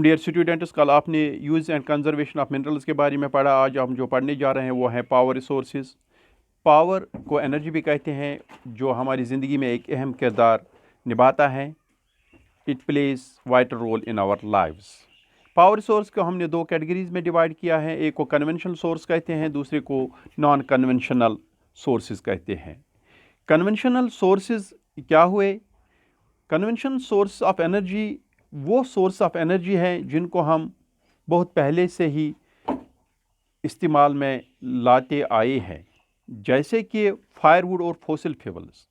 Dear students, कल आपने use and conservation of minerals के बारे में पढ़ा। आज हम जो पढ़ने जा रहे हैं वो है पावर रिसोर्सेज। पावर को एनर्जी भी कहते हैं, जो हमारी ज़िंदगी में एक अहम किरदार निभाता है। It plays vital role in our lives. Power resource को हमने दो कैटेगरीज में डिवाइड किया है। एक को कन्वेंशनल सोर्स कहते हैं, दूसरे को नॉन कन्वेंशनल सोर्सेज कहते हैं। कन्वेंशनल सोर्सेज क्या हुए? कन्वेंशनल सोर्स ऑफ एनर्जी वो सोर्स ऑफ एनर्जी हैं जिनको हम बहुत पहले से ही इस्तेमाल में लाते आए हैं, जैसे कि फायरवुड और फॉसिल फ्यूल्स।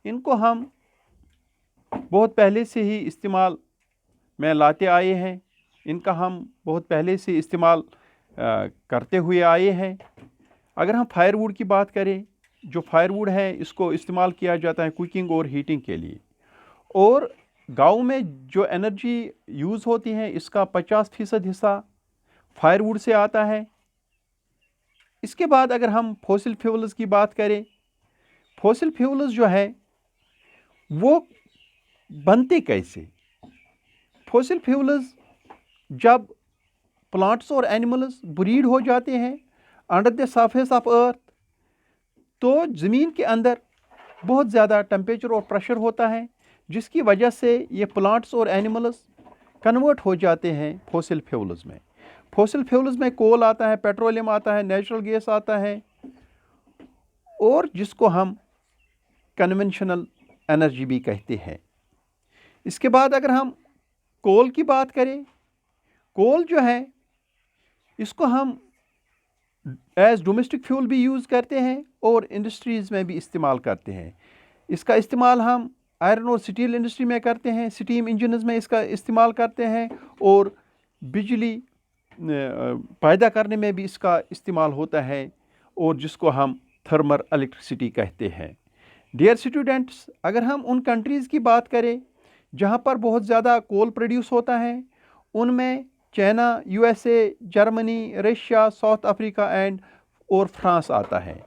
इनको हम बहुत पहले से ही इस्तेमाल में लाते आए हैं, इनका हम बहुत पहले से इस्तेमाल करते हुए आए हैं। अगर हम फायरवुड की बात करें, जो फायरवुड है इसको इस्तेमाल किया जाता है कुकिंग और हीटिंग के लिए, और गाँव में जो एनर्जी यूज़ होती है इसका 50% हिस्सा फायरवुड से आता है। इसके बाद अगर हम फॉसिल फ्यूल्स की बात करें, फॉसिल फ्यूल्स जो है वो बनते कैसे? फॉसिल फ्यूल्स जब प्लांट्स और एनिमल्स ब्रीड हो जाते हैं under the surface of earth, तो ज़मीन के अंदर बहुत ज़्यादा टेम्परेचर और प्रेशर होता है, जिसकी वजह से ये प्लांट्स और एनिमल्स कन्वर्ट हो जाते हैं फॉसिल फ्यूल्स में। फॉसिल फ्यूल्स में कोल आता है, पेट्रोलियम आता है, नेचुरल गैस आता है, और जिसको हम कन्वेंशनल एनर्जी भी कहते हैं। इसके बाद अगर हम कोल की बात करें, कोल जो है इसको हम एज डोमेस्टिक फ्यूल भी यूज़ करते हैं और इंडस्ट्रीज़ में भी इस्तेमाल करते हैं। इसका इस्तेमाल हम आयरन और स्टील इंडस्ट्री में करते हैं, स्टीम इंजन्स में इसका इस्तेमाल करते हैं, और बिजली पैदा करने में भी इसका इस्तेमाल होता है, और जिसको हम थर्मल इलेक्ट्रिसिटी कहते हैं। डियर स्टूडेंट्स, अगर हम उन कंट्रीज़ की बात करें जहाँ पर बहुत ज़्यादा कोल प्रोड्यूस होता है, उनमें China, USA, Germany, Russia, south Africa और फ्रांस आता है।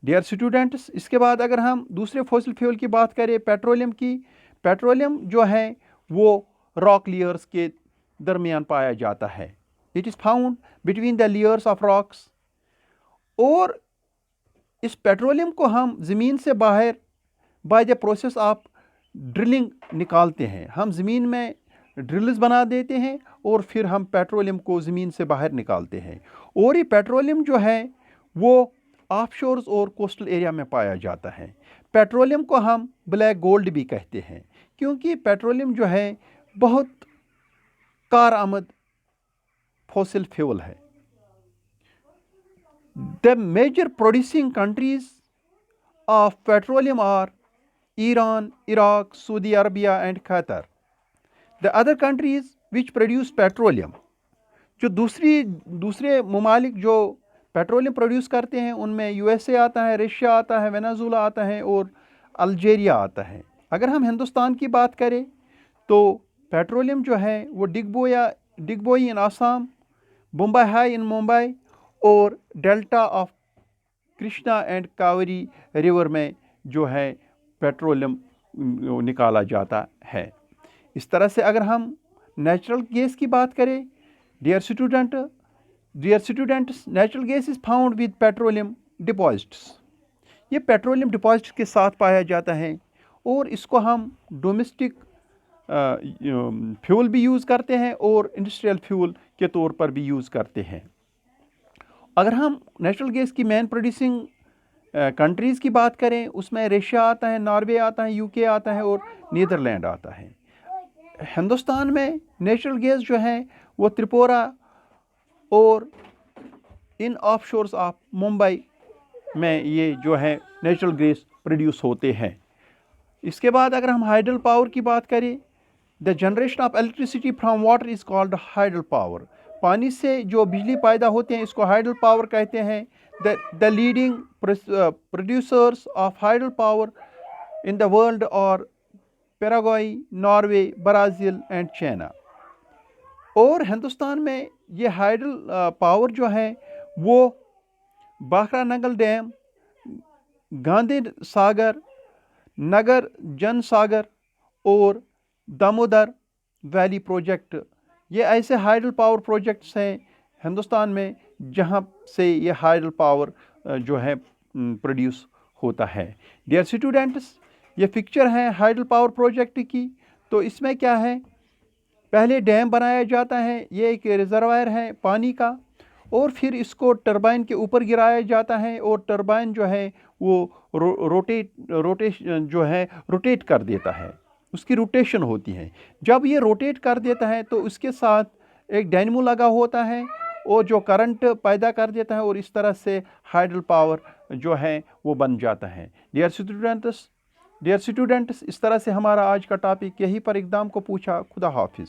डियर स्टूडेंट्स, इसके बाद अगर हम दूसरे फॉसिल फ्यूल की बात करें, पेट्रोलियम की, पेट्रोलियम जो है वो रॉक लेयर्स के दरमियान पाया जाता है। It is found between the layers of rocks, और इस पेट्रोलियम को हम ज़मीन से बाहर by the process of drilling निकालते हैं। हम ज़मीन में ड्रिल्स बना देते हैं और फिर हम पेट्रोलियम को ज़मीन से बाहर निकालते हैं, और ये पेट्रोलियम जो है वो ऑफशोर्स और कोस्टल एरिया में पाया जाता है। पेट्रोलियम को हम ब्लैक गोल्ड भी कहते हैं, क्योंकि पेट्रोलियम जो है बहुत कारआमद फॉसिल फ्यूल है। The major producing countries of petroleum are Iran, Iraq, Saudi Arabia and Qatar. The other countries which produce petroleum, जो दूसरे ममालिक जो पेट्रोलियम प्रोड्यूस करते हैं, उनमें यूएसए आता है, रशिया आता है, वेनेजुला आता है और अल्जीरिया आता है। अगर हम हिंदुस्तान की बात करें तो पेट्रोलियम जो है वो डिगबोई इन आसाम, मुंबई हाई इन मुंबई, और delta of Krishna and Kaveri river में जो है पेट्रोलियम निकाला जाता है। इस तरह से अगर हम नेचुरल गैस की बात करें, dear students, natural gas is found with petroleum deposits. ये पेट्रोलियम डिपॉजिट के साथ पाया जाता है, और इसको हम डोमेस्टिक फ्यूल भी यूज़ करते हैं और इंडस्ट्रियल फ्यूल के तौर पर भी यूज़ करते हैं। अगर हम नेचुरल गैस की मेन प्रोड्यूसिंग कंट्रीज़ की बात करें, उसमें रशिया आता है, नॉर्वे आता है, यूके आता है और नीदरलैंड आता है। हिंदुस्तान में नेचुरल गैस जो है वो त्रिपुरा और इन ऑफशोर्स ऑफ मुंबई में ये जो है नेचुरल गैस प्रोड्यूस होते हैं। इसके बाद अगर हम हाइडल पावर की बात करें, the generation of electricity from water is called hydel power. पानी से जो बिजली पैदा होते हैं इसको हाइडल पावर कहते हैं। The leading producers of hydel power in the world और Paraguay, Norway, Brazil and China. और हिंदुस्तान में ये हाइडल पावर जो है वो बाखरा नंगल डैम, गांधी सागर, नगर जन सागर और दामोदर वैली प्रोजेक्ट ये ऐसे हाइडल पावर प्रोजेक्ट्स हैं हिंदुस्तान में जहाँ से ये हाइडल पावर जो है प्रोड्यूस होता है। डियर स्टूडेंट्स, ये पिक्चर है हाइडल पावर प्रोजेक्ट की। तो इसमें क्या है, पहले डैम बनाया जाता है, ये एक रिजर्वायर है पानी का, और फिर इसको टरबाइन के ऊपर गिराया जाता है और टरबाइन जो है वो रोटेट कर देता है, उसकी रोटेशन होती है। जब ये रोटेट कर देता है तो उसके साथ एक डायनेमो लगा होता है और जो करंट पैदा कर देता है, और इस तरह से हाइडल पावर जो है वो बन जाता है। डियर स्टूडेंट्स, इस तरह से हमारा आज का टॉपिक यहीं पर इक़दाम को पूछा। खुदा हाफिज़।